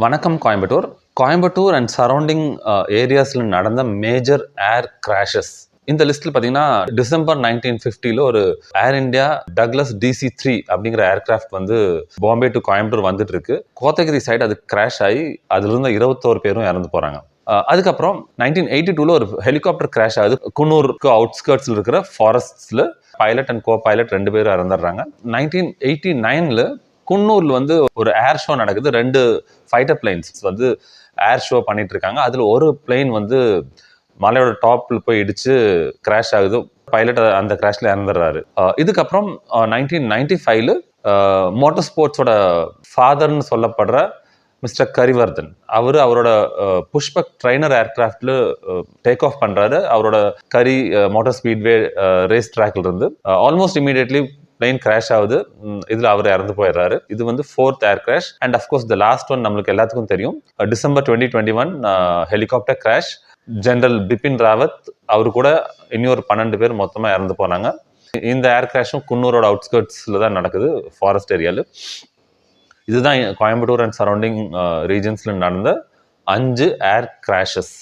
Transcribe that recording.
வணக்கம் Coimbatore. Coimbatore and surrounding ஏரியாஸில் நடந்த major ஏர் crashes இந்த லிஸ்ட்டில் பார்த்தீங்கன்னா டிசம்பர் 1950 ஒரு ஏர் இந்தியா டக்ளஸ் DC-3 அப்படிங்கிற ஏர்கிராஃப்ட் வந்து பாம்பே டு கோயம்புத்தூர் வந்துட்டு இருக்கு. கோத்தகிரி சைடு அது கிராஷ் ஆகி அதுல இருந்த 21 பேரும் இறந்து போறாங்க. அதுக்கப்புறம் 1982 ஒரு ஹெலிகாப்டர் கிராஷ் ஆகுது. குன்னூருக்கு அவுட்ஸ்கர்ட்ஸ்ல இருக்கிற ஃபாரஸ்ட்ஸ்ல பைலட் அண்ட் கோ பைலட் 2 பேரும் இறந்துடுறாங்க. 1989 குன்னூர்ல வந்து ஒரு ஏர் ஷோ நடக்குது. 2 ஃபைட்டர் பிளைன்ஸ் வந்து ஏர் ஷோ பண்ணிட்டு இருக்காங்க. அதுல ஒரு பிளைன் வந்து மலையோட டாப்ல போய் இடிச்சு கிராஷ் ஆகுது. பைலட் அந்த கிராஷ்ல இறந்துடுறாரு. இதுக்கப்புறம் 1995 மோட்டார் ஸ்போர்ட்ஸோட ஃபாதர்னு சொல்லப்படுற மிஸ்டர் கரிவர்தன் அவரோட புஷ்பக் ட்ரைனர் ஏர்கிராஃப்ட்ல டேக் ஆஃப் பண்றாரு. அவரோட கரி மோட்டார் ஸ்பீட்வே ரேஸ் ட்ராக்ல இருந்து ஆல்மோஸ்ட் இமீடியட்லி பிளைன் கிராஷ் ஆகுது. இதுல அவர் இறந்து போயிடுறாரு. இது வந்து 4th air crash. And of course the last one நம்மளுக்கு எல்லாத்துக்கும் தெரியும். December 2021 helicopter crash. General Bipin Rawat அவரு கூட இன்னொரு 12 பேர் மொத்தமா இறந்து போனாங்க. இந்த ஏர் கிராஷும் குன்னூரோட அவுட்ஸ்கர்ட்ஸ்ல தான் நடக்குது, ஃபாரஸ்ட் ஏரியால. இதுதான் கோயம்புத்தூர் அண்ட் சரௌண்டிங் ரீஜன்ஸ்ல நடந்த 5 ஏர் கிராஷஸ்.